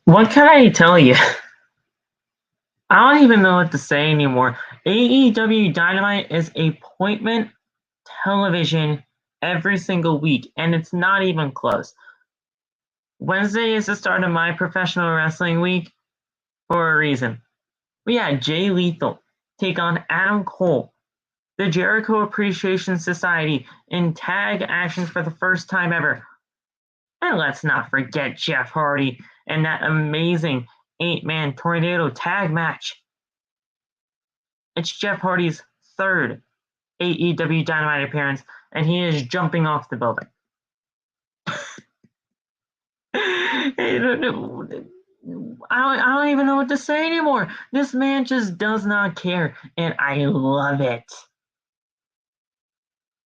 What can I tell you? I don't even know what to say anymore. AEW Dynamite is appointment television every single week, and it's not even close. Wednesday is the start of my professional wrestling week for a reason. We had Jay Lethal take on Adam Cole, the Jericho Appreciation Society, in tag action for the first time ever. And let's not forget Jeff Hardy and that amazing 8-man tornado tag match. It's Jeff Hardy's third AEW Dynamite appearance, and he is jumping off the building. I don't even know what to say anymore. This man just does not care, and I love it.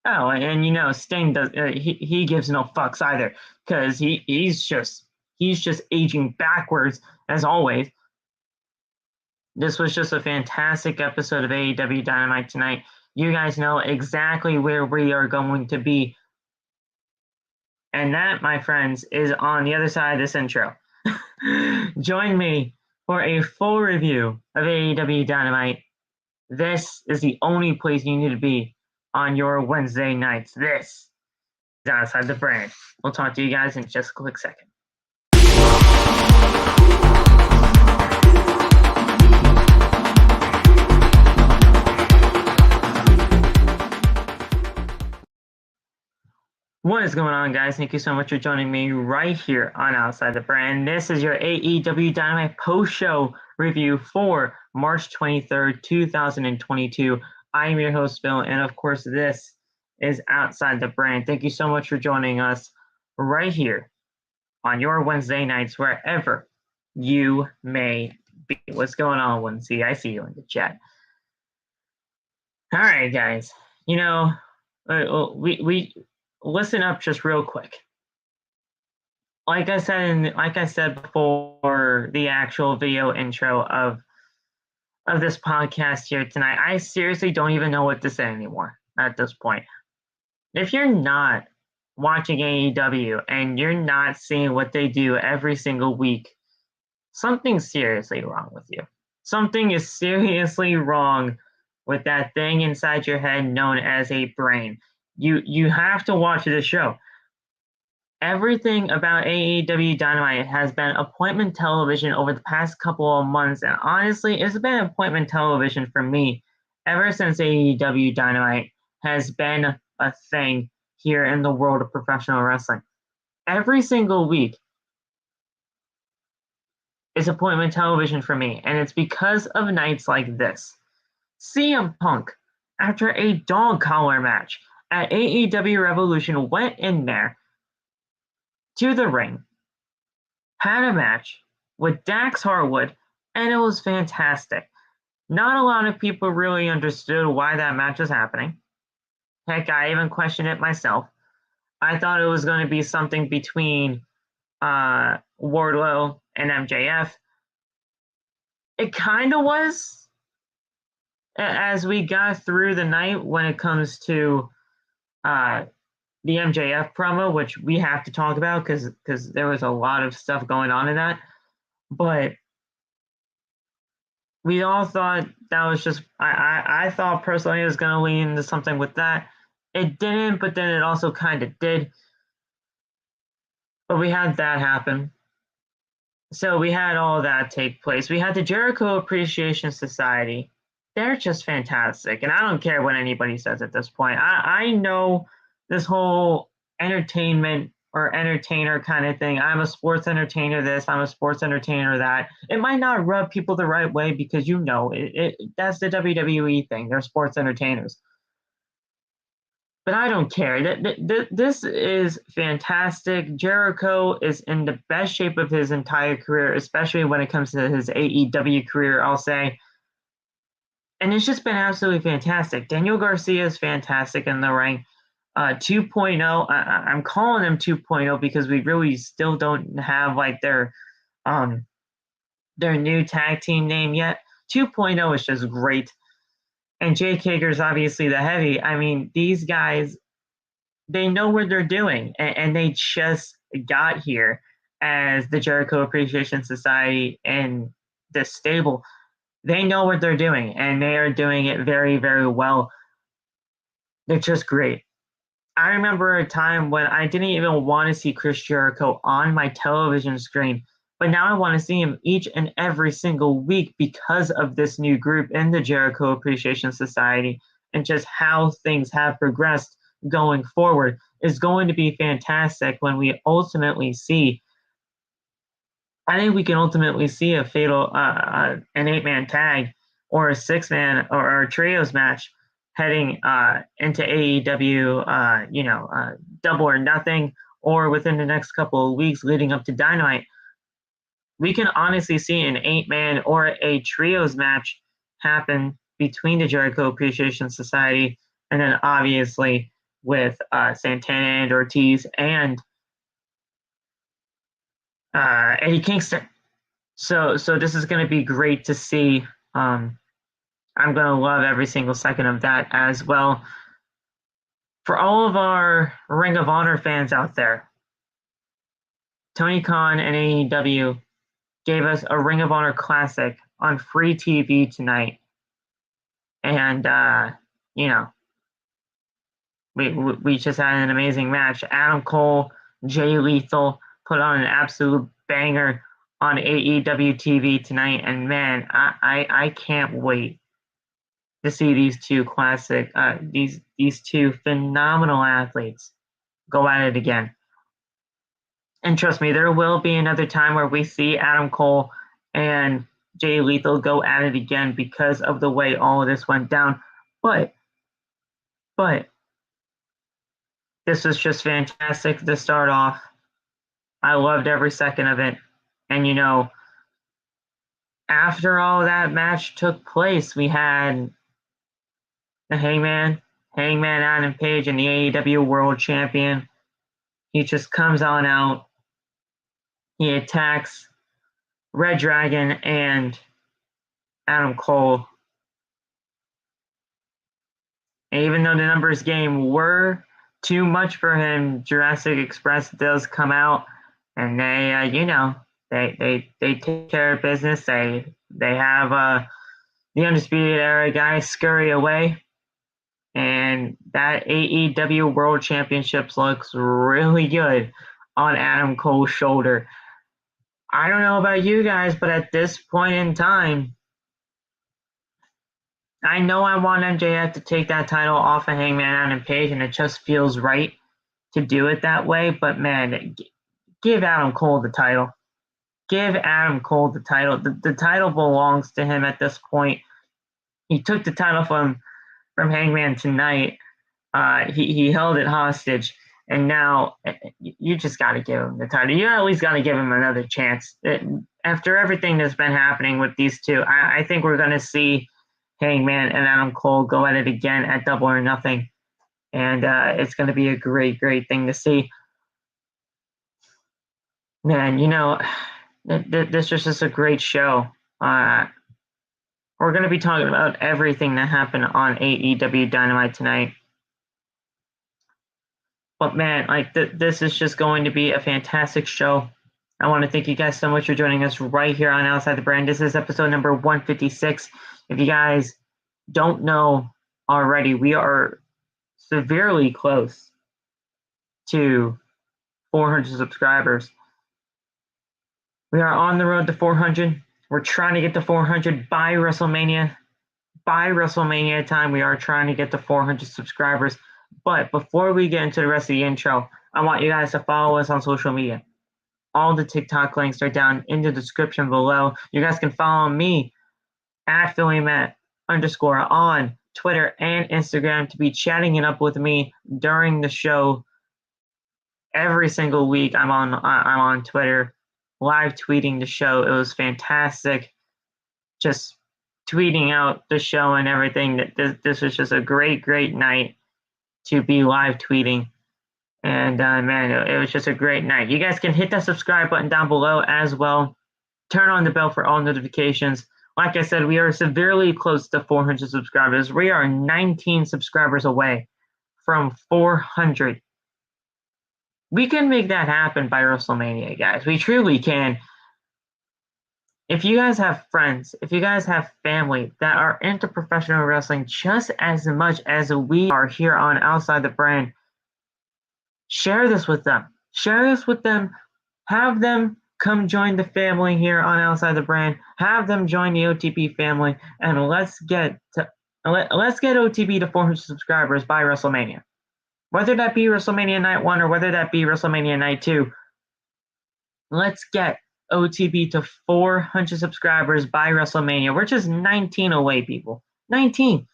Oh, and you know, Sting does. He gives no fucks either, because he's just aging backwards as always. This was just a fantastic episode of AEW Dynamite tonight. You guys know exactly where we are going to be. And that, my friends, is on the other side of this intro. Join me for a full review of AEW Dynamite. This is the only place you need to be on your Wednesday nights. This is Outside the Brand. We'll talk to you guys in just a quick second. What is going on, guys? Thank you so much for joining me right here on Outside the Brand. This is your AEW Dynamite post-show review for March 23rd, 2022. I'm your host, Phil, and of course, this is Outside the Brand. Thank you so much for joining us right here on your Wednesday nights, wherever you may be. What's going on, Wednesday? I see you in the chat. All right, guys. You know, we listen up just real quick. Like I said before the actual video intro of this podcast here tonight, I seriously don't even know what to say anymore at this point. If you're not watching AEW and you're not seeing what they do every single week, something's seriously wrong with you. Something is seriously wrong with that thing inside your head known as a brain. You have to watch the show. Everything about AEW Dynamite has been appointment television over the past couple of months, and honestly, it's been appointment television for me ever since AEW Dynamite has been a thing here in the world of professional wrestling. Every single week is appointment television for me, and it's because of nights like this. CM Punk, after a dog collar match at AEW Revolution, went in there to the ring, had a match with Dax Harwood, and it was fantastic. Not a lot of people really understood why that match was happening. Heck, I even questioned it myself. I thought it was going to be something between Wardlow and MJF. It kind of was, as we got through the night when it comes to the MJF promo, which we have to talk about because there was a lot of stuff going on in that. But we all thought that was just, I thought personally it was going to lean into something with that. It didn't, but then it also kind of did. But we had that happen. So we had all that take place. We had the Jericho Appreciation Society. They're just fantastic. And I don't care what anybody says at this point. I know this whole entertainment or entertainer kind of thing. I'm a sports entertainer this, I'm a sports entertainer that. It might not rub people the right way because you know, that's the WWE thing. They're sports entertainers. But I don't care. This is fantastic. Jericho is in the best shape of his entire career, especially when it comes to his AEW career, I'll say. And it's just been absolutely fantastic. Daniel Garcia is fantastic in the ring. 2.0, I'm calling him 2.0 because we really still don't have like their new tag team name yet. 2.0 is just great. And Jake Hager's obviously the heavy. I mean, these guys, they know what they're doing, and they just got here. as the Jericho Appreciation Society and this stable, they know what they're doing, and they are doing it very, very well. They're just great. I remember a time when I didn't even want to see Chris Jericho on my television screen, but now I want to see him each and every single week because of this new group in the Jericho Appreciation Society, and just how things have progressed going forward is going to be fantastic when we ultimately see. I think we can ultimately see a fatal, an 8-man tag or a 6-man or a trios match heading into AEW, Double or Nothing, or within the next couple of weeks leading up to Dynamite. We can honestly see an 8-man or a trios match happen between the Jericho Appreciation Society and then obviously with Santana and Ortiz and Eddie Kingston. So this is going to be great to see. I'm going to love every single second of that as well. For all of our Ring of Honor fans out there, Tony Khan and AEW gave us a Ring of Honor Classic on free TV tonight. And, we just had an amazing match. Adam Cole, Jay Lethal put on an absolute banger on AEW TV tonight. And man, I can't wait to see these two these two phenomenal athletes go at it again. And trust me, there will be another time where we see Adam Cole and Jay Lethal go at it again because of the way all of this went down. But this was just fantastic to start off. I loved every second of it. And after all that match took place, we had the Hangman Adam Page, and the AEW World Champion. He just comes on out. He attacks reDRagon and Adam Cole. And even though the numbers game were too much for him, Jurassic Express does come out, and they take care of business. They have the Undisputed Era guys scurry away, and that AEW World Championships looks really good on Adam Cole's shoulder. I don't know about you guys, but at this point in time, I know I want MJF to take that title off of Hangman Adam Page, and it just feels right to do it that way. But man, give Adam Cole the title. Give Adam Cole the title. The title belongs to him at this point. He took the title from Hangman tonight. He held it hostage, and now you just got to give him the title. You at least got to give him another chance. After everything that's been happening with these two, I think we're going to see Hangman and Adam Cole go at it again at Double or Nothing, and it's going to be a great, great thing to see. Man, this was just a great show. We're going to be talking about everything that happened on AEW Dynamite tonight. But man, this is just going to be a fantastic show. I want to thank you guys so much for joining us right here on Outside the Brand. This is episode number 156. If you guys don't know already, we are severely close to 400 subscribers. We are on the road to 400. We're trying to get to 400 by WrestleMania. By WrestleMania time, we are trying to get to 400 subscribers. But before we get into the rest of the intro, I want you guys to follow us on social media. All the TikTok links are down in the description below. You guys can follow me at PhillyMatt_ on Twitter and Instagram to be chatting it up with me during the show. Every single week I'm on Twitter, live tweeting the show. It was fantastic. Just tweeting out the show and everything. This was just a great, great night to be live tweeting. And man, it was just a great night. You guys can hit that subscribe button down below as well. Turn on the bell for all notifications. Like I said, we are severely close to 400 subscribers. We are 19 subscribers away from 400. We can make that happen by WrestleMania, guys. We truly can. If you guys have friends, if you guys have family that are into professional wrestling just as much as we are here on Outside the Brand, share this with them. Share this with them. Have them come join the family here on Outside the Brand. Have them join the OTP family, and let's get OTP to 400 subscribers by WrestleMania. Whether that be WrestleMania Night 1 or whether that be WrestleMania Night 2, let's get OTP to 400 subscribers by WrestleMania. We're just 19 away, people. 19.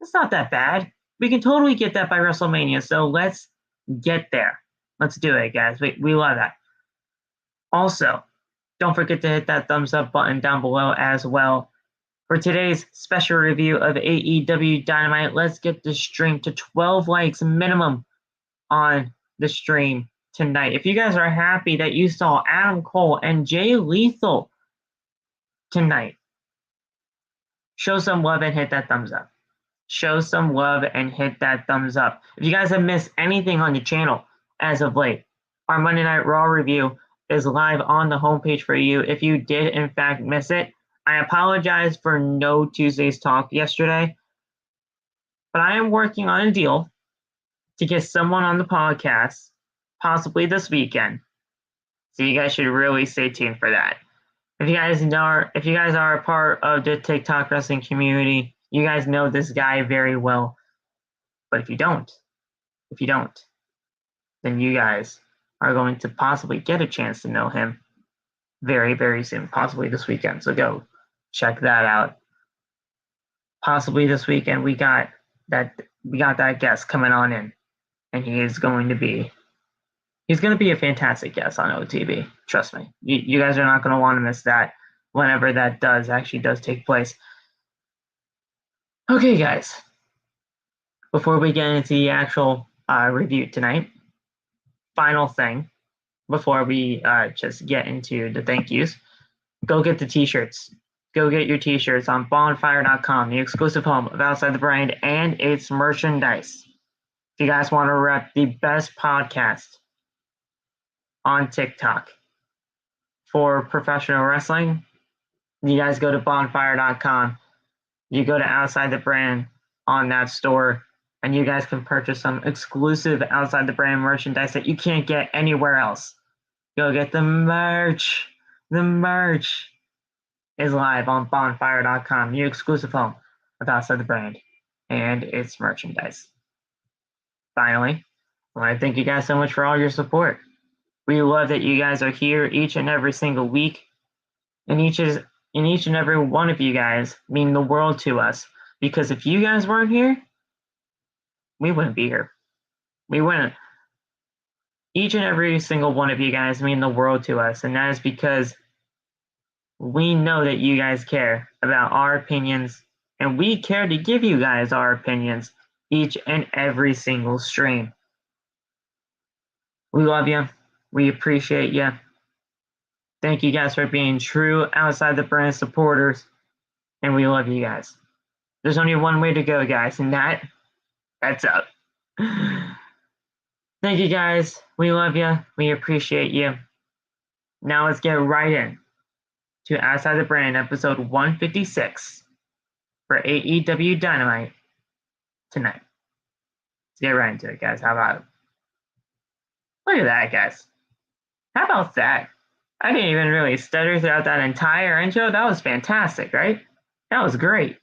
It's not that bad. We can totally get that by WrestleMania, so let's get there. Let's do it, guys. We love that. Also, don't forget to hit that thumbs up button down below as well. For today's special review of AEW Dynamite, let's get the stream to 12 likes minimum on the stream tonight. If you guys are happy that you saw Adam Cole and Jay Lethal tonight, show some love and hit that thumbs up. Show some love and hit that thumbs up. If you guys have missed anything on the channel as of late, our Monday Night Raw review is live on the homepage for you. If you did, in fact, miss it, I apologize for no Tuesday's talk yesterday, but I am working on a deal to get someone on the podcast, possibly this weekend. So you guys should really stay tuned for that. If you guys are a part of the TikTok wrestling community, you guys know this guy very well. But if you don't, then you guys are going to possibly get a chance to know him very, very soon, possibly this weekend. So go check that out. Possibly this weekend, we got that guest coming on in, and he's going to be a fantastic guest on OTB. Trust me, you guys are not going to want to miss that whenever that does take place. Okay, guys. Before we get into the actual review tonight, final thing before we just get into the thank yous, go get the t-shirts. Go get your t-shirts on bonfire.com, the exclusive home of Outside the Brand and its merchandise. If you guys want to rep the best podcast on TikTok for professional wrestling, you guys go to bonfire.com. You go to Outside the Brand on that store, and you guys can purchase some exclusive Outside the Brand merchandise that you can't get anywhere else. Go get the merch. The merch is live on bonfire.com, the exclusive home of Outside the Brand and its merchandise. Finally, I want to thank you guys so much for all your support. We love that you guys are here each and every single week, and each and every one of you guys mean the world to us, because if you guys weren't here, we wouldn't be here. We wouldn't. Each and every single one of you guys mean the world to us, and that is because we know that you guys care about our opinions, and we care to give you guys our opinions each and every single stream. We love you. We appreciate you. Thank you guys for being true Outside the Brand supporters, and we love you guys. There's only one way to go, guys, and that's up. Thank you guys. We love you. We appreciate you. Now let's get right in to Outside the Brand episode 156 for AEW Dynamite tonight. Let's get right into it, guys. How about it? Look at that, guys. How about that? I didn't even really stutter throughout that entire intro. That was fantastic, right? That was great.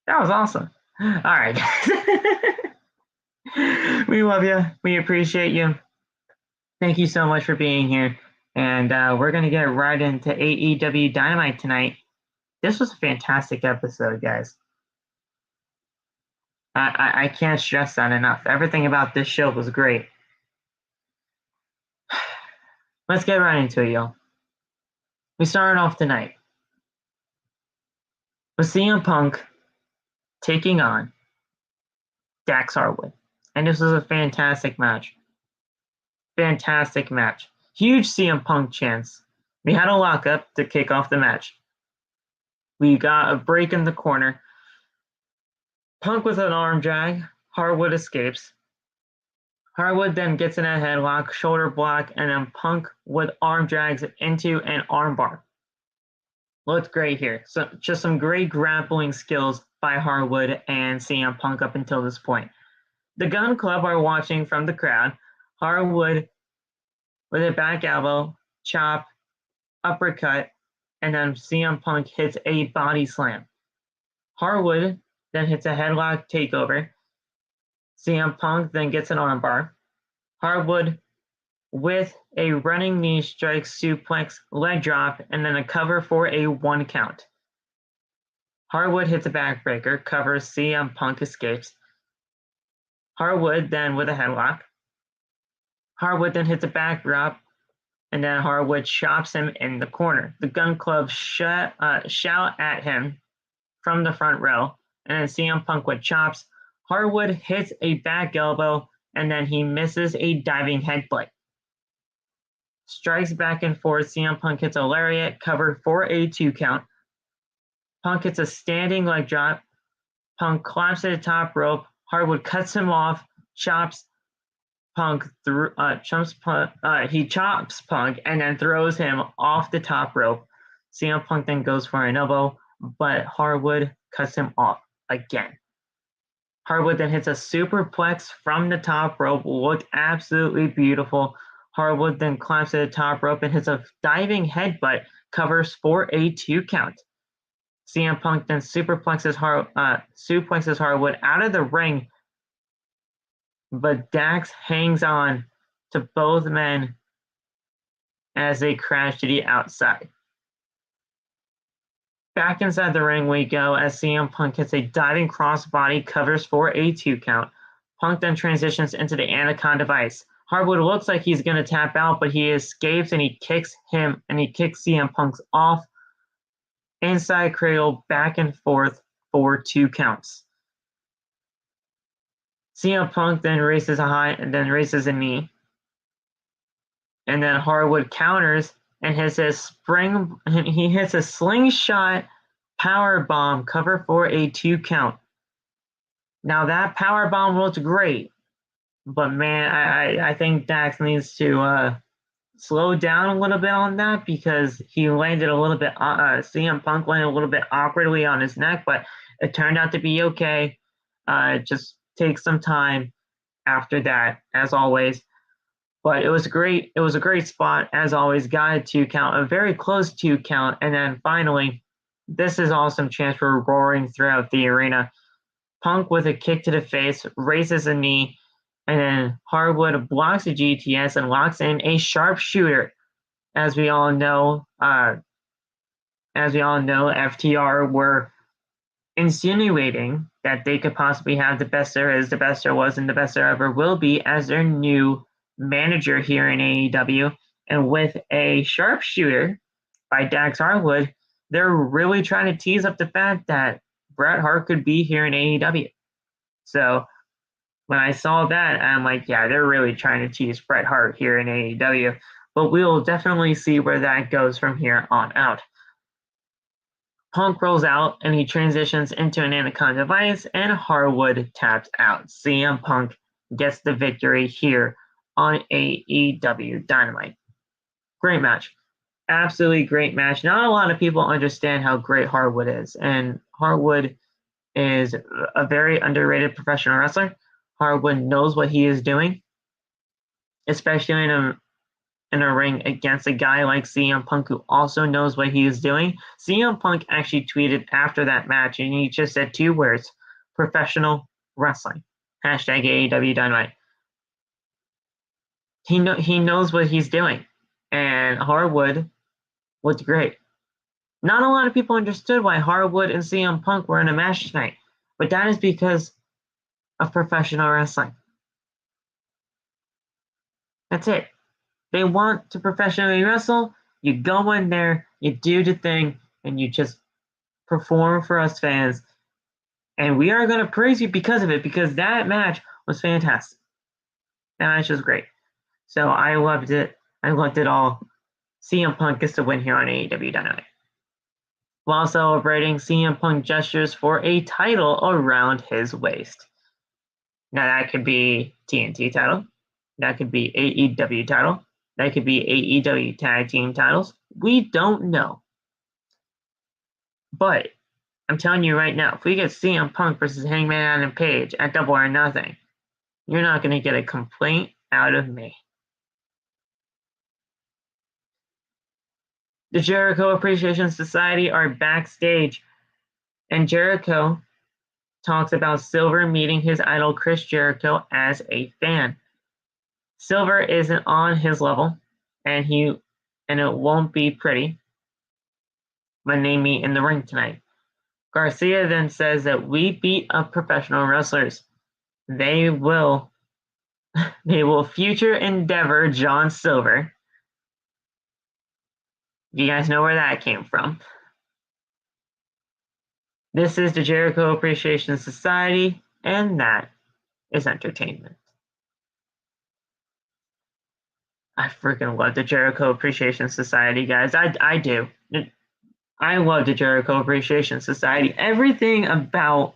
That was awesome. All right. We love you. We appreciate you. Thank you so much for being here. And we're going to get right into AEW Dynamite tonight. This was a fantastic episode, guys. I can't stress that enough. Everything about this show was great. Let's get right into it, y'all. We started off tonight with CM Punk taking on Dax Harwood. And this was a fantastic match. Fantastic match. Huge CM Punk chance. We had a lockup to kick off the match. We got a break in the corner. Punk with an arm drag. Harwood escapes. Harwood then gets in a headlock, shoulder block, and then Punk with arm drags into an armbar. Looked great here. So just some great grappling skills by Harwood and CM Punk up until this point. The Gun Club are watching from the crowd. Harwood with a back elbow, chop, uppercut, and then CM Punk hits a body slam. Harwood then hits a headlock takeover. CM Punk then gets an armbar. Harwood with a running knee strike suplex, leg drop, and then a cover for a 1 count. Harwood hits a backbreaker, covers, CM Punk escapes. Harwood then with a headlock. Harwood then hits a backdrop, and then Harwood chops him in the corner. The Gun Club shout at him from the front row, and then CM Punk with chops. Harwood hits a back elbow, and then he misses a diving headbutt. Strikes back and forth. CM Punk hits a lariat, cover for a 2 count. Punk hits a standing leg drop. Punk climbs to the top rope. Harwood cuts him off, chops Punk through. He chops Punk and then throws him off the top rope. CM Punk then goes for an elbow, but Harwood cuts him off again. Harwood then hits a superplex from the top rope. Looked absolutely beautiful. Harwood then climbs to the top rope and hits a diving headbutt, covers for a 2 count. CM Punk then suplexes Harwood out of the ring, but Dax hangs on to both men as they crash to the outside. Back inside the ring we go as CM Punk hits a diving crossbody, covers for a 2 count. Punk then transitions into the Anaconda Vice. Harwood looks like he's going to tap out, but he escapes and he kicks CM Punk off. Inside cradle, back and forth for 2 counts. CM Punk then raises a knee. And then Harwood counters and hits a slingshot power bomb, cover for a 2 count. Now that power bomb looked great, but man, I think Dax needs to slow down a little bit on that because he landed a little bit. CM Punk landed a little bit awkwardly on his neck, but it turned out to be okay. Just take some time after that, as always. But it was great. It was a great spot, as always. Got a 2 count, a very close 2 count, and then finally, this is awesome chance for roaring throughout the arena. Punk with a kick to the face, raises a knee, and then Harwood blocks a GTS and locks in a sharpshooter. As we all know, FTR were insinuating that they could possibly have the best there is, the best there was, and the best there ever will be as their new manager here in AEW. And with a sharpshooter by Dax Harwood, they're really trying to tease up the fact that Bret Hart could be here in AEW. So when I saw that, I'm like, yeah, they're really trying to tease Bret Hart here in AEW. But we'll definitely see where that goes from here on out. Punk rolls out and he transitions into an Anaconda Vice, and Harwood taps out. CM Punk gets the victory here on AEW Dynamite. Great match. Absolutely great match. Not a lot of people understand how great Harwood is, and Harwood is a very underrated professional wrestler. Harwood knows what he is doing, especially in a ring against a guy like CM Punk who also knows what he is doing. CM Punk actually tweeted after that match, and he just said 2 words: professional wrestling. Hashtag AEW Dynamite. He knows what he's doing, and Harwood looked great. Not a lot of people understood why Harwood and CM Punk were in a match tonight, but that is because of professional wrestling. That's it. They want to professionally wrestle. You go in there, you do the thing, and you just perform for us fans. And we are going to praise you because of it, because that match was fantastic. That match was great. So I loved it. I loved it all. CM Punk gets to win here on AEW Dynamite. While celebrating, CM Punk gestures for a title around his waist. Now that could be TNT title. That could be AEW title. That could be AEW tag team titles. We don't know. But I'm telling you right now, if we get CM Punk versus Hangman Adam Page at Double or Nothing, you're not going to get a complaint out of me. The Jericho Appreciation Society are backstage, and Jericho talks about Silver meeting his idol Chris Jericho as a fan. Silver isn't on his level, and it won't be pretty when they meet in the ring tonight. Garcia then says that we beat up professional wrestlers. They will future endeavor John Silver. You guys know where that came from. This is the Jericho Appreciation Society, and that is entertainment. I freaking love the Jericho Appreciation Society, guys. I do. I love the Jericho Appreciation Society. Everything about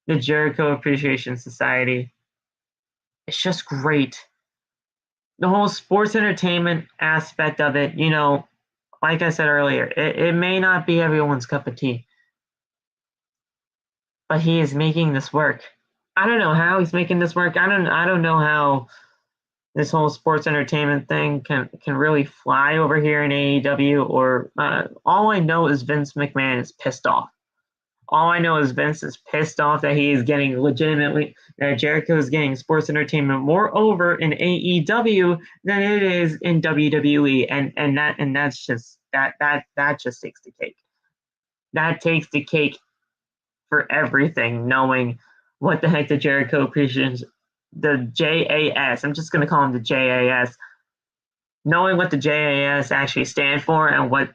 the Jericho Appreciation Society is just great. The whole sports entertainment aspect of it, like I said earlier, it may not be everyone's cup of tea, but he is making this work. I don't know how he's making this work. I don't know how this whole sports entertainment thing can really fly over here in AEW, or all I know is Vince McMahon is pissed off. All I know is Vince is pissed off that he is getting that Jericho is getting sports entertainment more over in AEW than it is in WWE, and that's just that just takes the cake. That takes the cake for everything, knowing what the heck the Jericho Appreciation, the JAS, I'm just going to call them the JAS, knowing what the JAS actually stand for and what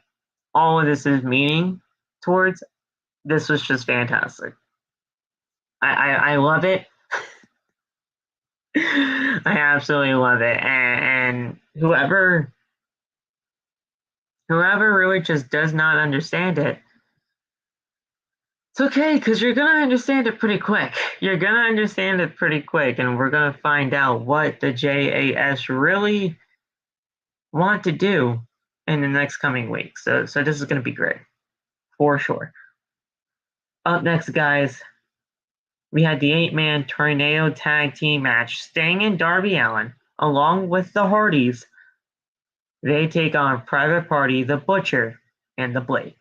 all of this is meaning towards, this was just fantastic. I love it. I absolutely love it. And whoever really just does not understand it, it's okay, because you're going to understand it pretty quick. You're going to understand it pretty quick, and we're going to find out what the JAS really want to do in the next coming week. So this is going to be great, for sure. Up next, guys, we had the 8-man Tornado Tag Team match. Sting and Darby Allin, along with the Hardys, they take on Private Party, the Butcher, and the Blade.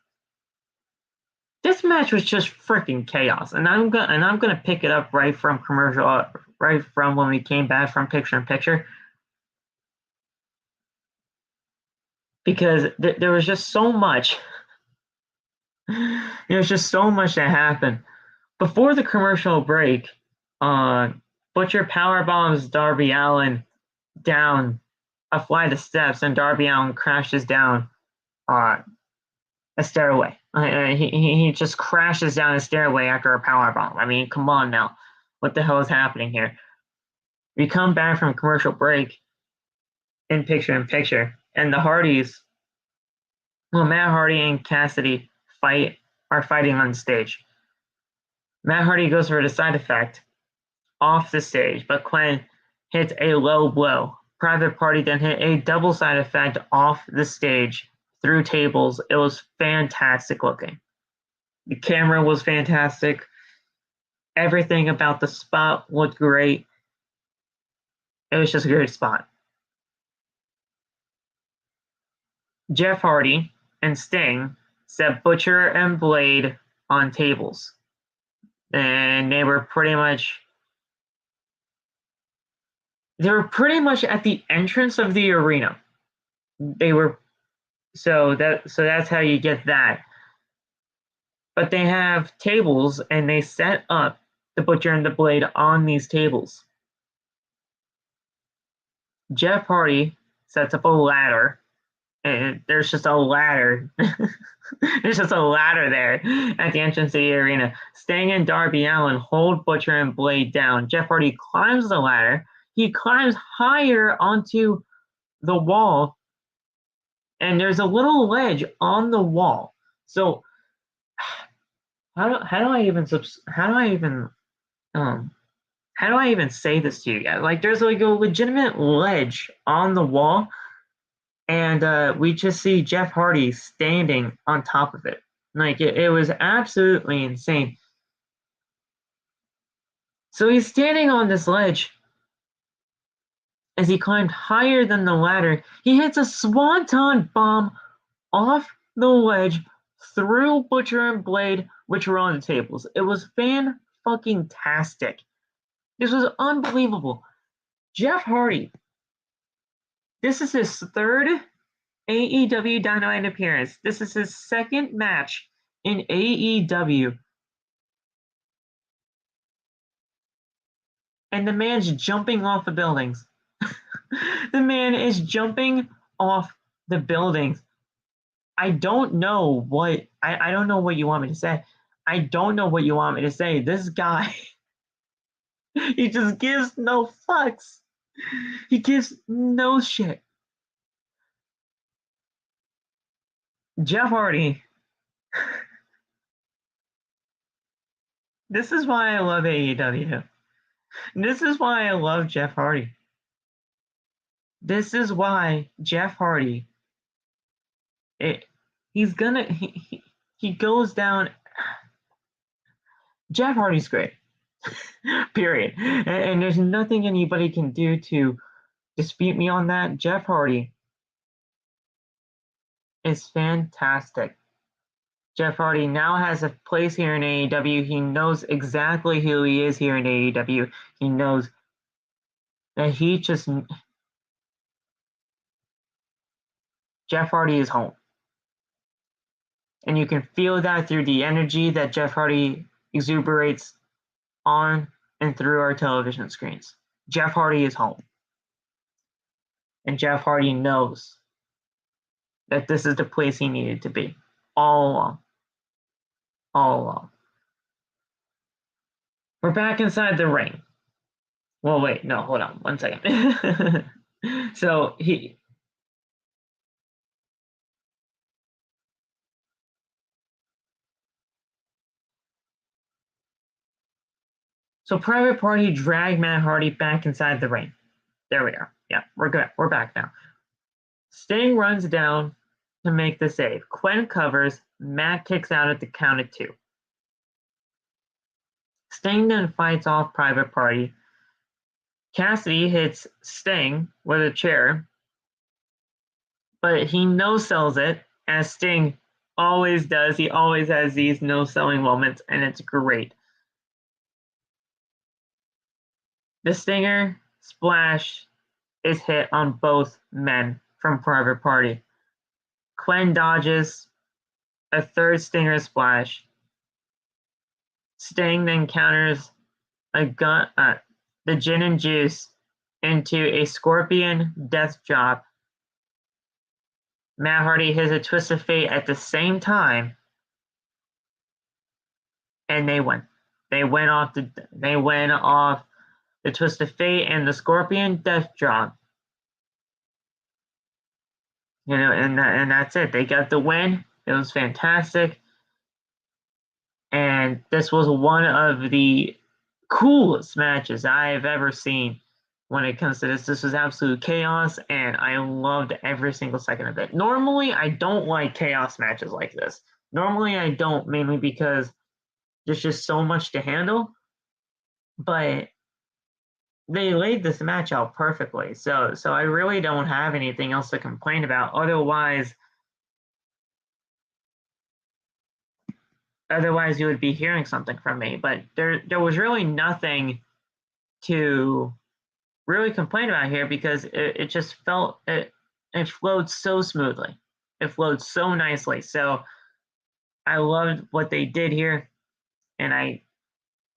This match was just freaking chaos, and I'm gonna pick it up right from when we came back from Picture in Picture, because there was just so much. There's just so much that happened. Before the commercial break, Butcher powerbombs Darby Allin down a flight of steps, and Darby Allin crashes down a stairway. He just crashes down a stairway after a powerbomb. I mean, come on now. What the hell is happening here? We come back from commercial break in Picture, and the Hardys, Matt Hardy and Cassidy are fighting on stage. Matt Hardy goes for the side effect off the stage, but Quinn hits a low blow. Private Party then hit a double side effect off the stage through tables. It was fantastic looking. The camera was fantastic. Everything about the spot looked great. It was just a great spot. Jeff Hardy and Sting set Butcher and Blade on tables, and they were pretty much at the entrance of the arena. So that's how you get that. But they have tables, and they set up the Butcher and the Blade on these tables. Jeff Hardy sets up a ladder, and there's just a ladder. There's just a ladder there at the entrance of the arena. Sting and Darby Allin hold Butcher and Blade down. Jeff Hardy climbs the ladder. He climbs higher onto the wall, and there's a little ledge on the wall. So how do I even how do I even say this to you guys? Like, there's like a legitimate ledge on the wall, and we just see Jeff Hardy standing on top of it. Like, it was absolutely insane. So he's standing on this ledge. As he climbed higher than the ladder, he hits a swanton bomb off the ledge through Butcher and Blade, which were on the tables. It was fan-fucking-tastic. This was unbelievable. Jeff Hardy, this is his third AEW Dynamite appearance. This is his second match in AEW. And the man's jumping off the buildings. The man is jumping off the buildings. I don't know what I don't know what you want me to say. I don't know what you want me to say. This guy, he just gives no fucks. He gives no shit. Jeff Hardy. This is why I love AEW. This is why I love Jeff Hardy. This is why Jeff Hardy. He goes down. Jeff Hardy's great. Period. And there's nothing anybody can do to dispute me on that. Jeff Hardy is fantastic. Jeff Hardy now has a place here in AEW. He knows exactly who he is here in AEW. He knows that Jeff Hardy is home. And you can feel that through the energy that Jeff Hardy exuberates on and through our television screens. Jeff Hardy is home. And Jeff Hardy knows that this is the place he needed to be all along. All along. We're back inside the ring. Well, wait, no, hold on, 1 second. So Private Party dragged Matt Hardy back inside the ring. There we are. Yeah, we're good. We're back now. Sting runs down to make the save. Quen covers. Matt kicks out at the count of 2. Sting then fights off Private Party. Cassidy hits Sting with a chair, but he no-sells it, as Sting always does. He always has these no-selling moments, and it's great. The Stinger splash is hit on both men from Private Party. Quen dodges a third Stinger splash. Sting then counters the gin and juice into a scorpion death drop. Matt Hardy hits a twist of fate at the same time, and they win. They went off the twist of fate and the scorpion death drop. You know, and that's it. They got the win. It was fantastic. And this was one of the coolest matches I've ever seen when it comes to this. This was absolute chaos, and I loved every single second of it. Normally, I don't like chaos matches like this. Normally, I don't, mainly because there's just so much to handle. But they laid this match out perfectly. So I really don't have anything else to complain about. Otherwise, you would be hearing something from me. But there was really nothing to really complain about here, because it just felt it flowed so smoothly. It flowed so nicely. So I loved what they did here, and I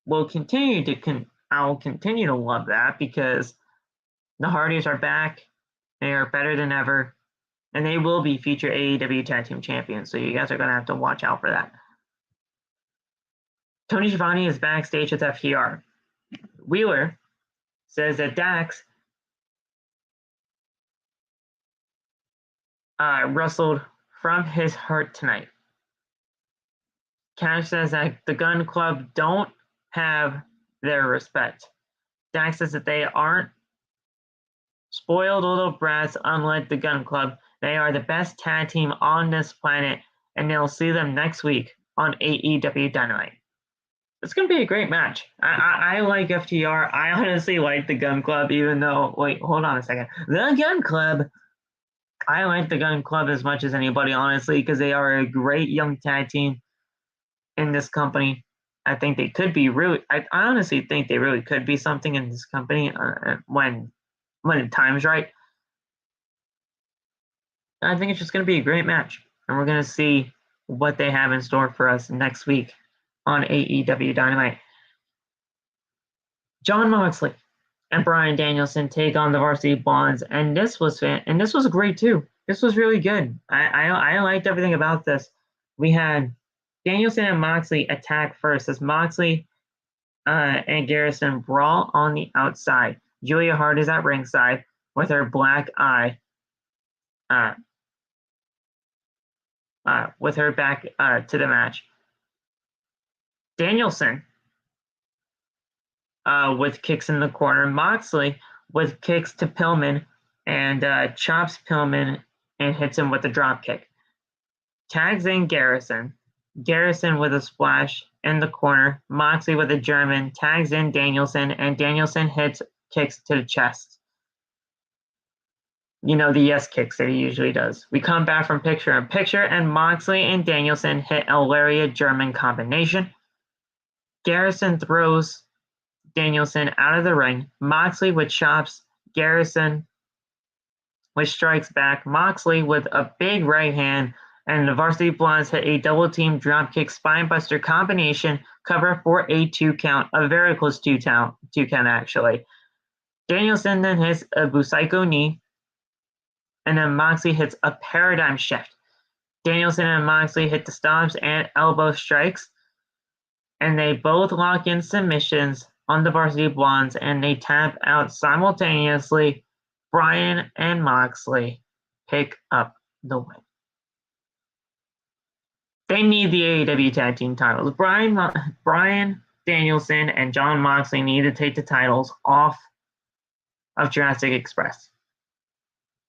will continue to love that, because the Hardys are back. They are better than ever, and they will be future AEW Tag Team Champions. So you guys are going to have to watch out for that. Tony Schiavone is backstage with FTR. Wheeler says that Dax wrestled from his heart tonight. Cash says that the Gun Club don't have their respect. Dax says that they aren't spoiled little brats, unlike the Gun Club. They are the best tag team on this planet, and they'll see them next week on AEW Dynamite. It's going to be a great match. I like FTR. I honestly like the Gun Club, even though, wait, hold on a second. The Gun Club. I like the Gun Club as much as anybody, honestly, because they are a great young tag team in this company. I think they could be really, I honestly think they really could be something in this company when the time's right. I think it's just going to be a great match, and we're going to see what they have in store for us next week on AEW Dynamite. Jon Moxley and Bryan Danielson take on the Varsity Blondes, and this was great too. This was really good. I liked everything about this. We had Danielson and Moxley attack first as Moxley and Garrison brawl on the outside. Julia Hart is at ringside with her black eye, with her back to the match. Danielson with kicks in the corner. Moxley with kicks to Pillman and chops Pillman and hits him with a drop kick. Tags in Garrison. Garrison with a splash in the corner. Moxley with a German tags in Danielson, and Danielson hits kicks to the chest. You know, the yes kicks that he usually does. We come back from picture-in-picture, and Moxley and Danielson hit a lariat German combination. Garrison throws Danielson out of the ring. Moxley with chops. Garrison with strikes back. Moxley with a big right hand, and the Varsity Blondes hit a double team dropkick spinebuster combination cover for a 2 count, a very close 2 count actually. Danielson then hits a Busaiku knee, and then Moxley hits a paradigm shift. Danielson and Moxley hit the stomps and elbow strikes, and they both lock in submissions on the Varsity Blondes, and they tap out simultaneously. Bryan and Moxley pick up the win. They need the AEW tag team titles. Bryan Danielson and Jon Moxley need to take the titles off of Jurassic Express.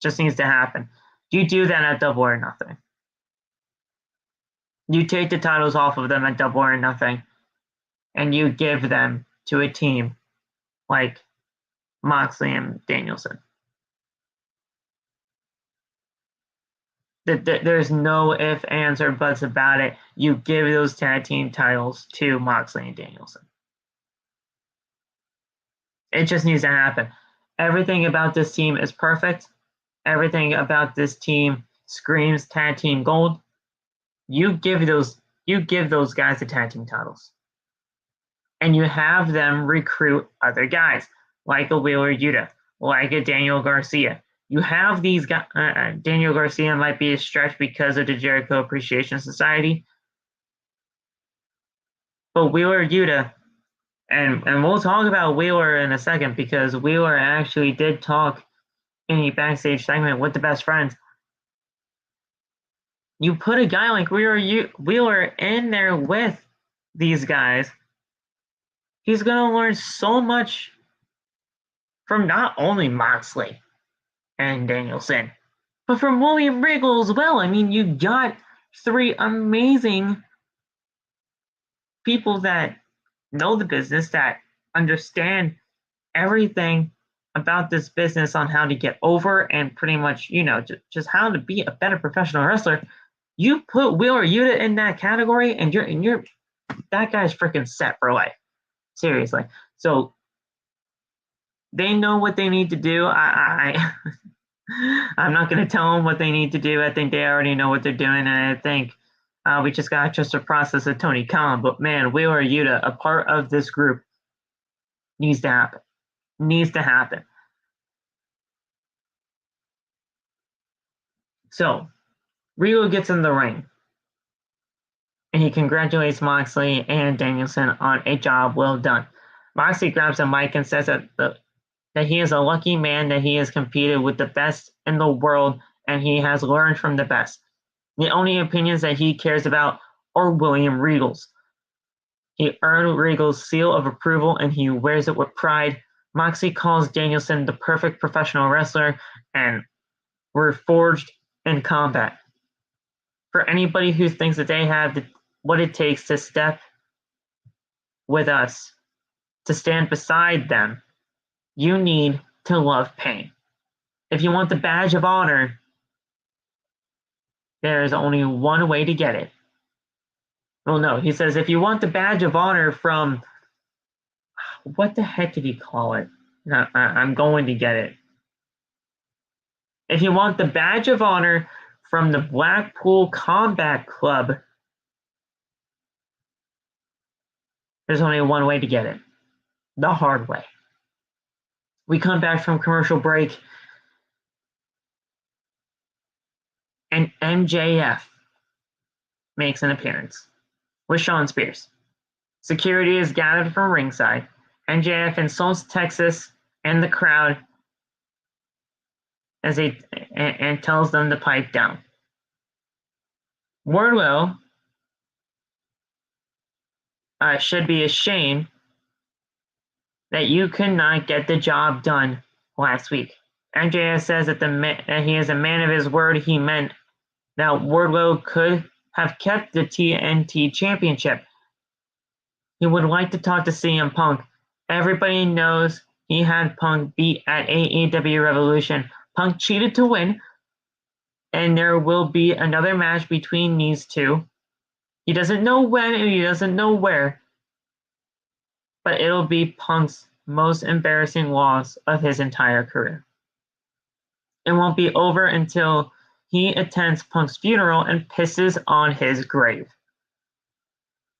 Just needs to happen. You do that at Double or Nothing. You take the titles off of them at Double or Nothing, and you give them to a team like Moxley and Danielson. There's no ifs, ands, or buts about it. You give those tag team titles to Moxley and Danielson. It just needs to happen. Everything about this team is perfect. Everything about this team screams tag team gold. You give those guys the tag team titles, and you have them recruit other guys like a Wheeler Yuta, like a Daniel Garcia. You have these guys. Daniel Garcia might be a stretch because of the Jericho Appreciation Society, but Wheeler Yuta, and we'll talk about Wheeler in a second, because Wheeler actually did talk in a backstage segment with the Best Friends. You put a guy like Wheeler in there with these guys, he's going to learn so much from not only Moxley and Danielson, but from William Regal as well. I mean, you got 3 amazing people that know the business, that understand everything about this business on how to get over and pretty much, just how to be a better professional wrestler. You put Wheeler Yuta in that category, and you're that guy's freaking set for life. Seriously. So they know what they need to do. I'm not going to tell them what they need to do. I think they already know what they're doing, and I think we just got to trust the process of Tony Khan. But man, Wheeler Yuta, a part of this group, needs to happen. Needs to happen. So Regal gets in the ring, and he congratulates Moxley and Danielson on a job well done. Moxley grabs a mic and says that he is a lucky man, that he has competed with the best in the world, and he has learned from the best. The only opinions that he cares about are William Regal's. He earned Regal's seal of approval, and he wears it with pride. Moxley calls Danielson the perfect professional wrestler, and we're forged in combat. For anybody who thinks that they have what it takes to step with us, to stand beside them, you need to love pain. If you want the badge of honor, there is only one way to get it. Well, no, he says if you want the badge of honor from, what the heck did he call it? No, I'm going to get it. If you want the badge of honor from the Blackpool Combat Club, there's only one way to get it. The hard way. We come back from commercial break, and MJF makes an appearance with Shawn Spears. Security is gathered from ringside. MJF insults Texas and the crowd as and tells them to pipe down. Wardlow should be ashamed that you could not get the job done last week. MJF says that he is a man of his word. He meant that Wardlow could have kept the TNT Championship. He would like to talk to CM Punk. Everybody knows he had Punk beat at AEW Revolution. Punk cheated to win, and there will be another match between these two. He doesn't know when and he doesn't know where, but it'll be Punk's most embarrassing loss of his entire career. It won't be over until he attends Punk's funeral and pisses on his grave.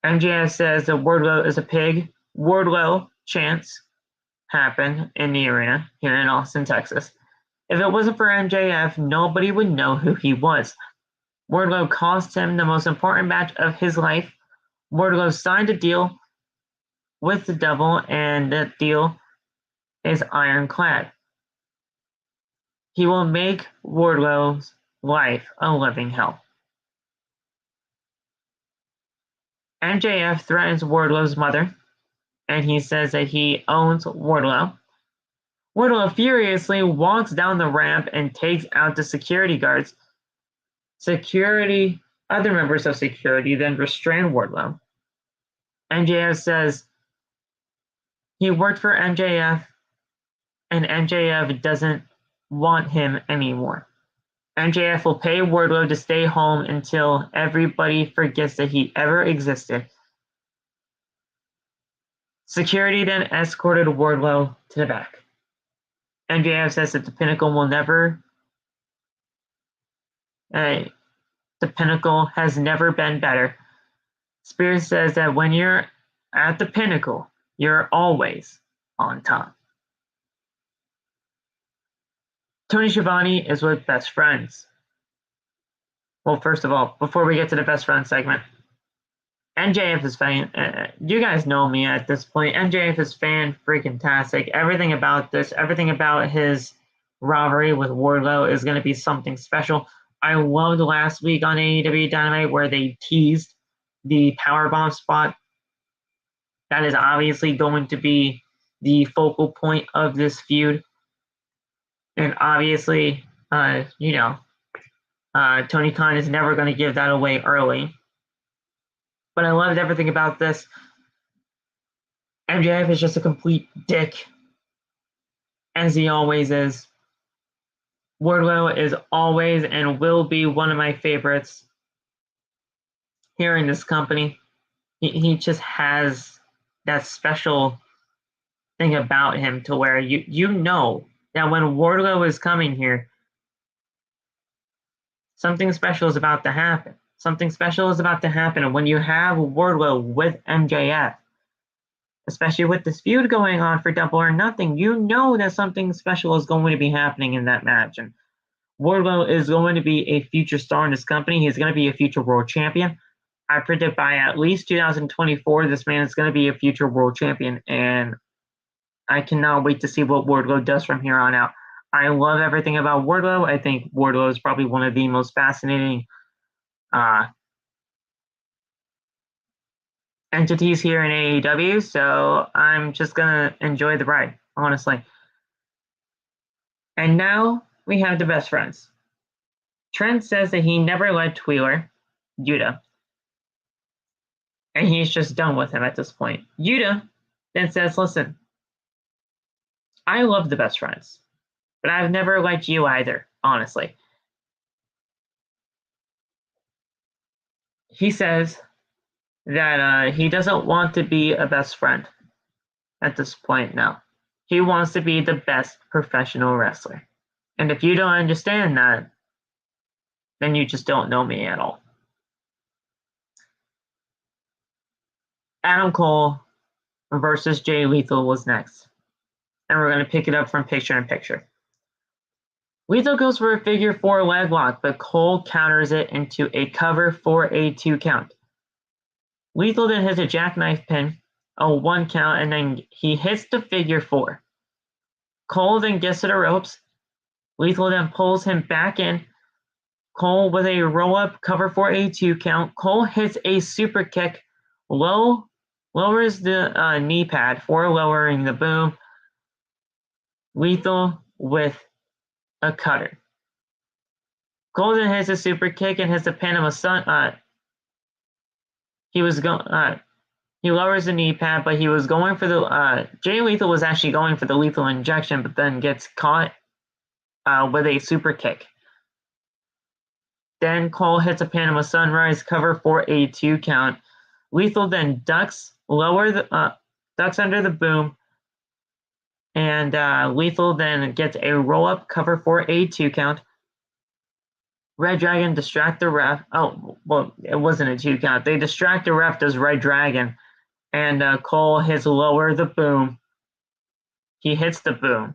MJF says that Wardlow is a pig. Wardlow chants happen in the arena here in Austin, Texas. If it wasn't for MJF, nobody would know who he was. Wardlow cost him the most important match of his life. Wardlow signed a deal with the devil, and that deal is ironclad. He will make Wardlow's life a living hell. MJF threatens Wardlow's mother, and he says that he owns Wardlow. Wardlow furiously walks down the ramp and takes out the security guards. Other members of security then restrain Wardlow. MJF says he worked for MJF, and MJF doesn't want him anymore. MJF will pay Wardlow to stay home until everybody forgets that he ever existed. Security then escorted Wardlow to the back. MJF says that the Pinnacle has never been better. Spears says that when you're at the Pinnacle, you're always on top. Tony Schiavone is with Best Friends. Well, first of all, before we get to the Best Friends segment, MJF is you guys know me at this point. MJF is fan-freaking-tastic. Everything about his rivalry with Wardlow is going to be something special. I loved last week on AEW Dynamite where they teased the powerbomb spot. That is obviously going to be the focal point of this feud. And obviously, Tony Khan is never going to give that away early. But I loved everything about this. MJF is just a complete dick, as he always is. Wardlow is always and will be one of my favorites here in this company. He just has that special thing about him to where you know that when Wardlow is coming here, something special is about to happen. Something special is about to happen. And when you have Wardlow with MJF, especially with this feud going on for Double or Nothing, you know that something special is going to be happening in that match. And Wardlow is going to be a future star in this company. He's going to be a future world champion. I predict by at least 2024, this man is going to be a future world champion. And I cannot wait to see what Wardlow does from here on out. I love everything about Wardlow. I think Wardlow is probably one of the most fascinating entities here in AEW, so I'm just gonna enjoy the ride. honestly. And now we have the best friends. Trent says that he never liked Wheeler, Yuta, and he's just done with him at this point. Yuta then says, listen, I love the best friends, but I've never liked you either, honestly. He says that he doesn't want to be a best friend at this point now. He wants to be the best professional wrestler. And if you don't understand that, then you just don't know me at all. Adam Cole versus Jay Lethal was next. And we're going to pick it up from picture in picture. Lethal goes for a figure 4 leg lock, but Cole counters it into a cover for a 2 count. Lethal then hits a jackknife pin, a 1 count, and then he hits the figure 4. Cole then gets to the ropes. Lethal then pulls him back in. Cole with a roll-up cover for a 2 count. Cole hits a super kick, lowers the knee pad for lowering the boom. Lethal with a cutter. Cole then hits a super kick and hits the Panama Sun. He lowers the knee pad, but he was going for the Jay Lethal was actually going for the lethal injection, but then gets caught with a super kick. Then Cole hits a Panama Sunrise cover for a 2 count. Lethal then ducks under the boom, and Lethal then gets a roll-up cover for a 2 count. reDRagon distract the ref. Oh, well, it wasn't a 2 count. They distract the ref, does reDRagon, and Cole hits lower the boom. He hits the boom,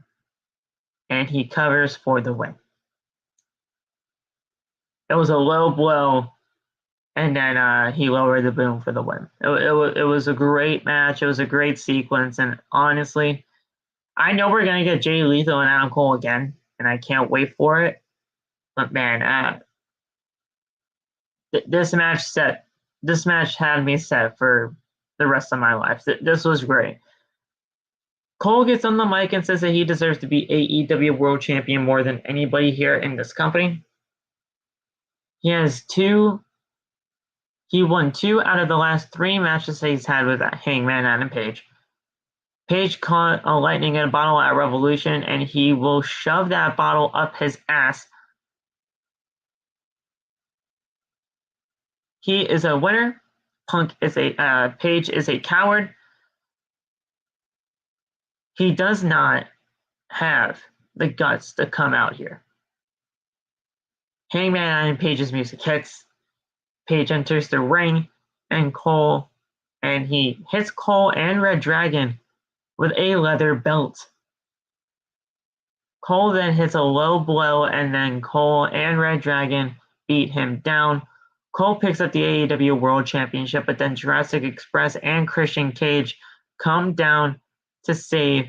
and he covers for the win. It was a low blow, and then he lowered the boom for the win. It was a great match. It was a great sequence, and honestly, I know we're going to get Jay Lethal and Adam Cole again, and I can't wait for it. But man, this match had me set for the rest of my life. This was great. Cole gets on the mic and says that he deserves to be AEW World Champion more than anybody here in this company. He won 2 out of the last 3 matches that he's had with Hangman Adam Page. Page caught a lightning in a bottle at Revolution, and he will shove that bottle up his ass. He is a winner. Page is a coward. He does not have the guts to come out here. Hangman Adam Page's music hits. Page enters the ring, and he hits Cole and reDRagon with a leather belt. Cole then hits a low blow, and then Cole and reDRagon beat him down. Cole picks up the AEW World Championship, but then Jurassic Express and Christian Cage come down to save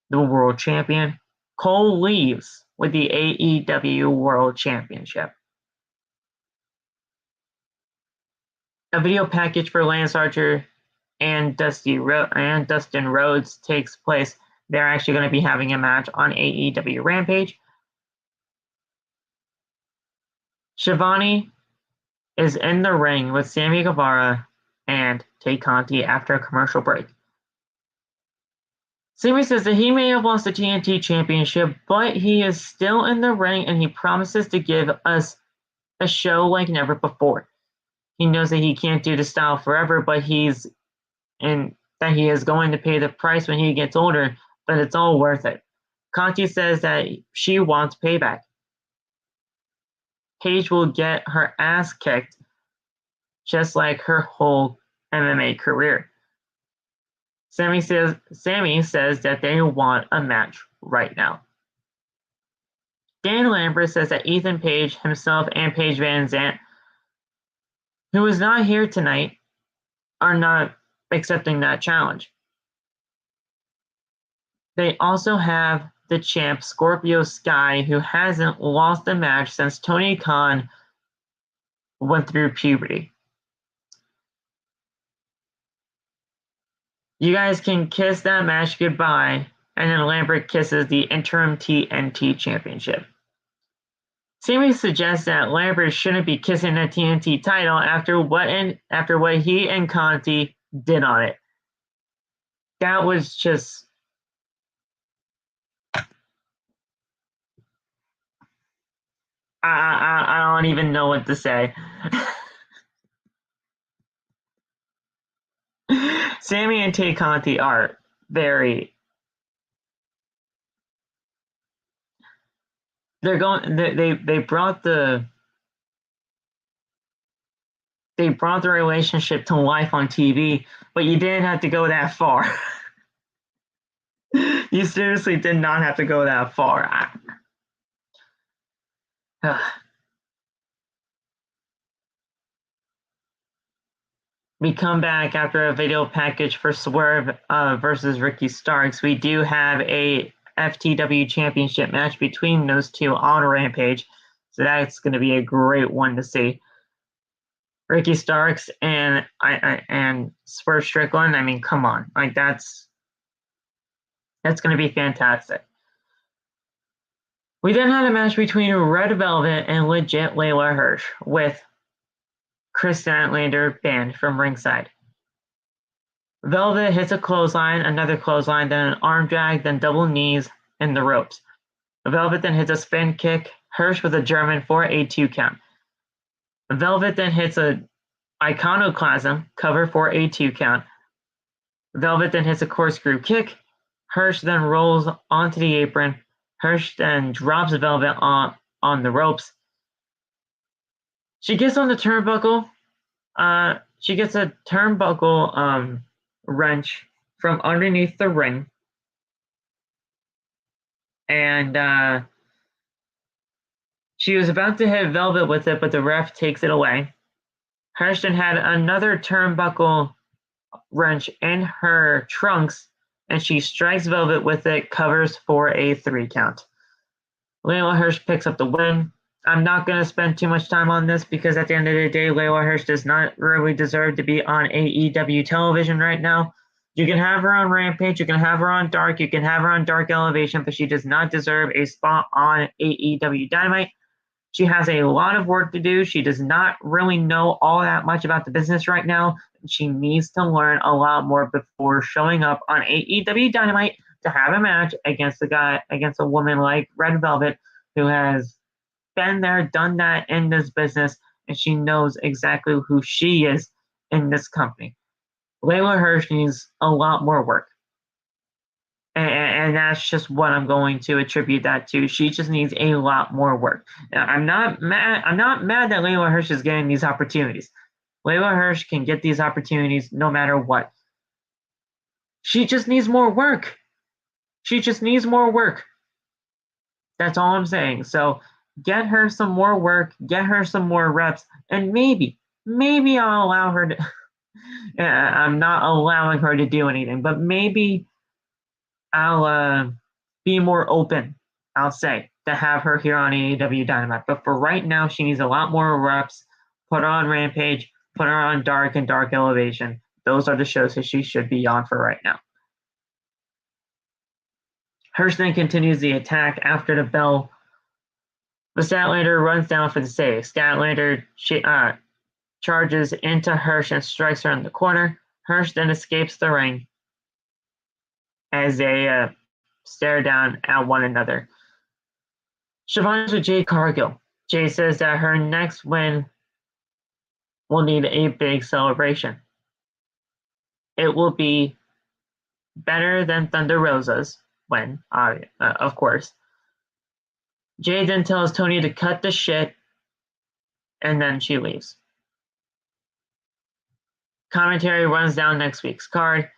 the World Champion. Cole leaves with the AEW World Championship. A video package for Lance Archer and Dustin Rhodes takes place. They're actually going to be having a match on AEW Rampage. Schiavone is in the ring with Sammy Guevara and Conti after a commercial break. Sammy says that he may have lost the TNT Championship, but he is still in the ring and he promises to give us a show like never before. He knows that he can't do the style forever, but he is going to pay the price when he gets older, but it's all worth it. Conti says that she wants payback. Paige will get her ass kicked, just like her whole MMA career. Sammy says that they want a match right now. Dan Lambert says that Ethan Page himself and Paige Van Zant, who is not here tonight, are not accepting that challenge. They also have the champ Scorpio Sky, who hasn't lost a match since Tony Khan went through puberty. You guys can kiss that match goodbye and then Lambert kisses the interim TNT championship. Sammy suggests that Lambert shouldn't be kissing the TNT title after what he and Conti did on it. That was just... I don't even know what to say. Sammy and Tay Conti are very... They brought the relationship to life on TV, but you didn't have to go that far. You seriously did not have to go that far. We come back after a video package for Swerve versus Ricky Starks. We do have a FTW Championship match between those two on Rampage, so that's going to be a great one to see. Ricky Starks and Swerve Strickland. I mean, come on, like that's going to be fantastic. We then had a match between Red Velvet and legit Layla Hirsch with Kris Statlander banned from ringside. Velvet hits a clothesline, another clothesline, then an arm drag, then double knees in the ropes. Velvet then hits a spin kick, Hirsch with a German for a 2 count. Velvet then hits a iconoclasm cover for a 2 count. Velvet then hits a corkscrew kick. Hirsch then rolls onto the apron. Hirsch then drops Velvet on the ropes. She gets on the turnbuckle. She gets a turnbuckle wrench from underneath the ring. And she was about to hit Velvet with it, but the ref takes it away. Hirsch then had another turnbuckle wrench in her trunks, and she strikes Velvet with it, covers for a 3 count. Layla Hirsch picks up the win. I'm not going to spend too much time on this because at the end of the day, Layla Hirsch does not really deserve to be on AEW television right now. You can have her on Rampage, you can have her on Dark, you can have her on Dark Elevation, but she does not deserve a spot on AEW Dynamite. She has a lot of work to do. She does not really know all that much about the business right now. She needs to learn a lot more before showing up on AEW Dynamite to have a match against a woman like Red Velvet, who has been there, done that in this business, and she knows exactly who she is in this company. Layla Hirsch needs a lot more work. And that's just what I'm going to attribute that to. She just needs a lot more work. Now, I'm not mad that Layla Hirsch is getting these opportunities. Layla Hirsch can get these opportunities no matter what. She just needs more work. She just needs more work. That's all I'm saying. So get her some more work, get her some more reps, and maybe I'll allow her to... I'm not allowing her to do anything, but maybe I'll be more open, I'll say, to have her here on AEW Dynamite. But for right now, she needs a lot more reps. Put her on Rampage, put her on Dark and Dark Elevation. Those are the shows that she should be on for right now. Hirsch then continues the attack after the bell. The Statlander runs down for the save. Statlander charges into Hirsch and strikes her in the corner. Hirsch then escapes the ring as they stare down at one another. Schiavone's with Jade Cargill. Jay says that her next win will need a big celebration. It will be better than Thunder Rosa's win, of course. Jay then tells Tony to cut the shit, and then she leaves. Commentary runs down next week's card,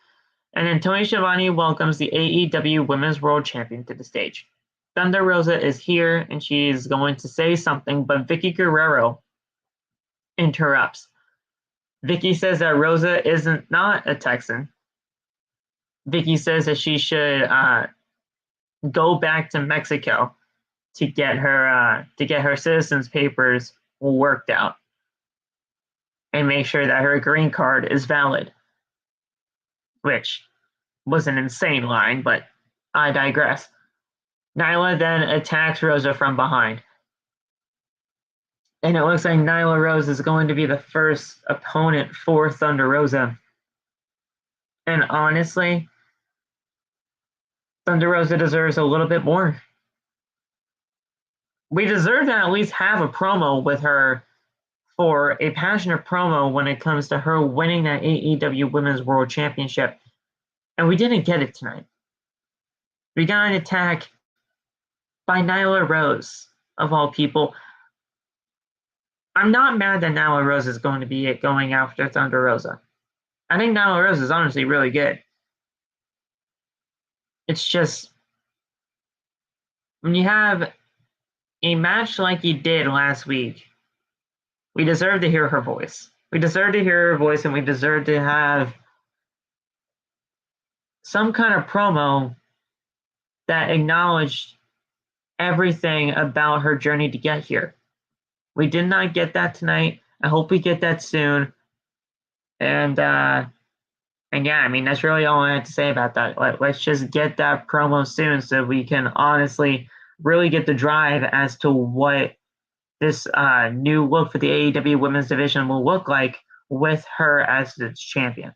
and then Tony Schiavone welcomes the AEW Women's World Champion to the stage. Thunder Rosa is here, and she's going to say something, but Vicky Guerrero interrupts. Vicky says that Rosa isn't not a Texan. Vicky says that she should go back to Mexico to get her citizens papers worked out and make sure that her green card is valid, which was an insane line, but I digress. Nyla then attacks Rosa from behind. And it looks like Nyla Rose is going to be the first opponent for Thunder Rosa. And honestly, Thunder Rosa deserves a little bit more. We deserve to at least have a promo with her for a passionate promo when it comes to her winning that AEW Women's World Championship. And we didn't get it tonight. We got an attack by Nyla Rose, of all people. I'm not mad that Nyla Rose is going to be going after Thunder Rosa. I think Nyla Rose is honestly really good. It's just, when you have a match like you did last week, we deserve to hear her voice. We deserve to hear her voice, and we deserve to have some kind of promo that acknowledged everything about her journey to get here. We did not get that tonight. I hope we get that soon. And yeah, I mean, that's really all I have to say about that. Let's just get that promo soon so we can honestly really get the drive as to what this new look for the AEW Women's Division will look like with her as its champion.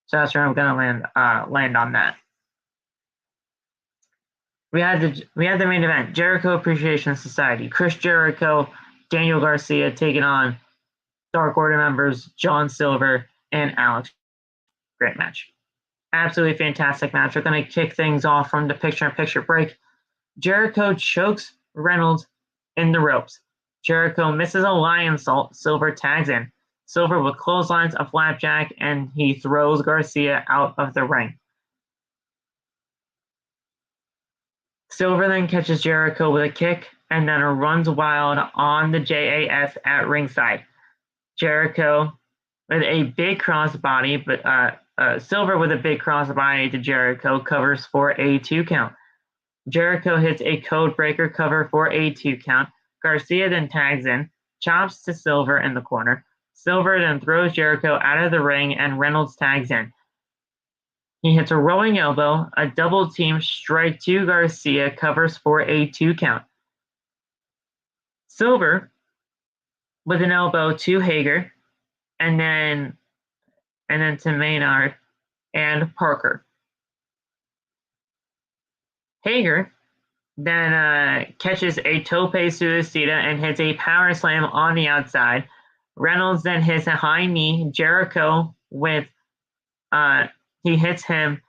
So that's where I'm going to land on that. We had the main event, Jericho Appreciation Society. Chris Jericho, Daniel Garcia taking on Dark Order members John Silver and Alex. Great match. Absolutely fantastic match. We're going to kick things off from the picture-in-picture break. Jericho chokes Reynolds in the ropes. Jericho misses a lion salt. Silver tags in. Silver with clotheslines, a flapjack, and he throws Garcia out of the ring. Silver then catches Jericho with a kick and then runs wild on the JAS at ringside. Jericho with a big crossbody, but Silver with a big crossbody to Jericho covers for a 2 count. Jericho hits a code breaker cover for a 2 count. Garcia then tags in, chops to Silver in the corner. Silver then throws Jericho out of the ring and Reynolds tags in. He hits a rolling elbow, a double team strike to Garcia, covers for a 2 count. Silver with an elbow to Hager, and then to Maynard and Parker. Hager then catches a tope suicida and hits a power slam on the outside. Reynolds then hits a high knee. Jericho he hits him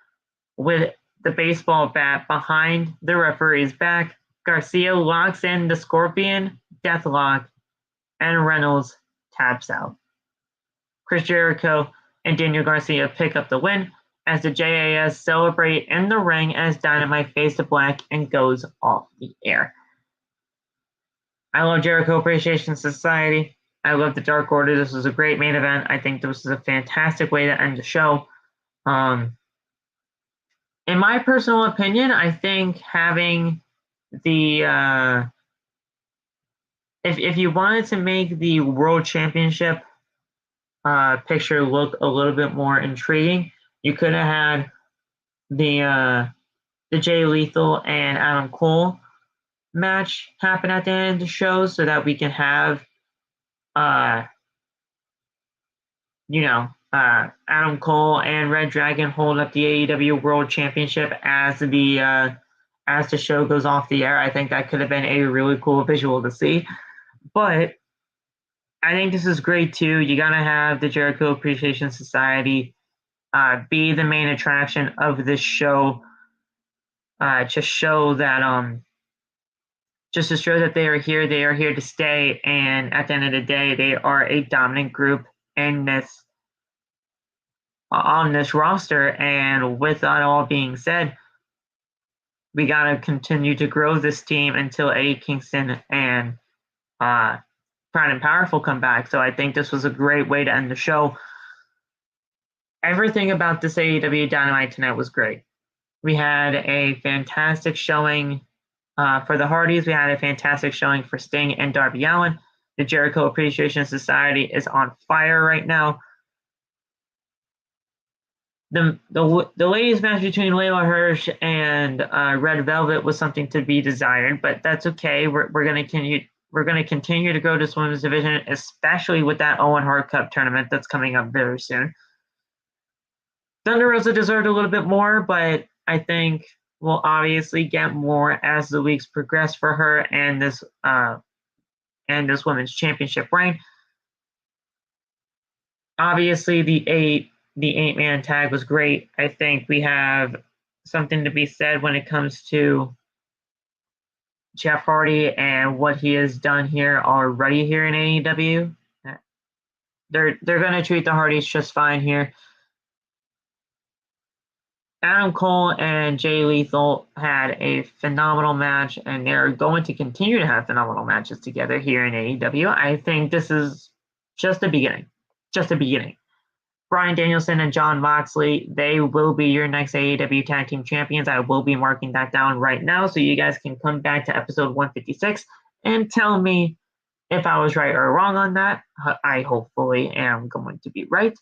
with the baseball bat behind the referee's back. Garcia locks in the Scorpion Deathlock, and Reynolds taps out. Chris Jericho and Daniel Garcia pick up the win as the JAS celebrate in the ring as Dynamite fades to black and goes off the air. I love Jericho Appreciation Society. I love the Dark Order. This was a great main event. I think this was a fantastic way to end the show. In my personal opinion, I think having the if you wanted to make the World Championship picture look a little bit more intriguing, you could have had the Jay Lethal and Adam Cole match happen at the end of the show, so that we can have Adam Cole and reDRagon hold up the AEW World Championship as the show goes off the air. I think that could have been a really cool visual to see. But I think this is great too. You gotta have the Jericho Appreciation Society be the main attraction of this show. To show that just to show that they are here to stay, and at the end of the day, they are a dominant group in this on this roster. And with that all being said, we gotta continue to grow this team until Eddie Kingston and Proud and Powerful come back. So I think this was a great way to end the show. Everything about this AEW Dynamite tonight was great. We had a fantastic showing for the Hardys. We had a fantastic showing for Sting and Darby Allin. The Jericho Appreciation Society is on fire right now. the ladies match between Layla Hirsch and Red Velvet was something to be desired, but that's okay. We're gonna continue to grow this women's division, especially with that Owen Hart Cup tournament that's coming up very soon. Thunder Rosa deserved a little bit more, but I think we'll obviously get more as the weeks progress for her and this women's championship reign. Obviously, the 8-man tag was great. I think we have something to be said when it comes to Jeff Hardy and what he has done here already here in AEW. They're going to treat the Hardys just fine here. Adam Cole and Jay Lethal had a phenomenal match, and they're going to continue to have phenomenal matches together here in AEW. I think this is just the beginning. Just the beginning. Bryan Danielson and Jon Moxley, they will be your next AEW Tag Team Champions. I will be marking that down right now so you guys can come back to episode 156 and tell me if I was right or wrong on that. I hopefully am going to be right.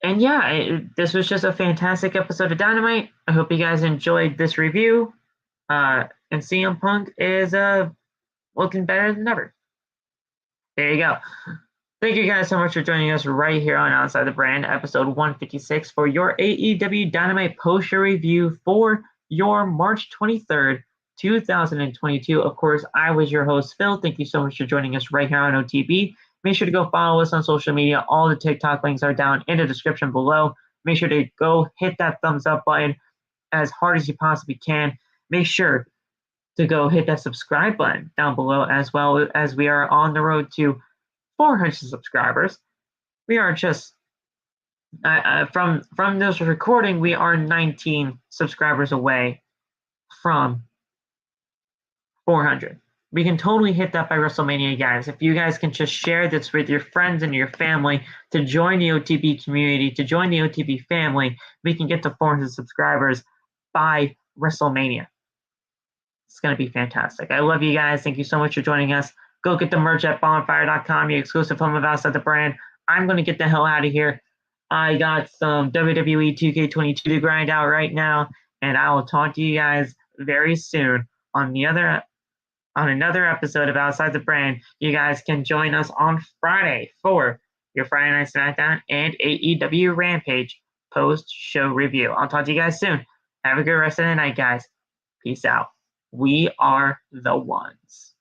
And yeah, this was just a fantastic episode of Dynamite. I hope you guys enjoyed this review. And CM Punk is looking better than ever. There you go. Thank you guys so much for joining us right here on Outside the Brand, episode 156, for your AEW Dynamite post-show review for your March 23rd, 2022. Of course, I was your host, Phil. Thank you so much for joining us right here on OTB. Make sure to go follow us on social media. All the TikTok links are down in the description below. Make sure to go hit that thumbs up button as hard as you possibly can. Make sure to go hit that subscribe button down below, as well as we are on the road to 400 subscribers. We are just from this recording, we are 19 subscribers away from 400. We can totally hit that by WrestleMania, guys. If you guys can just share this with your friends and your family to join the OTB community, to join the OTB family, we can get to 400 subscribers by WrestleMania. It's going to be fantastic. I love you guys. Thank you so much for joining us. Go get the merch at bonfire.com, your exclusive home of Outside the Brand. I'm going to get the hell out of here. I got some WWE 2K22 to grind out right now, and I will talk to you guys very soon on another episode of Outside the Brand. You guys can join us on Friday for your Friday Night SmackDown and AEW Rampage post-show review. I'll talk to you guys soon. Have a good rest of the night, guys. Peace out. We are the ones.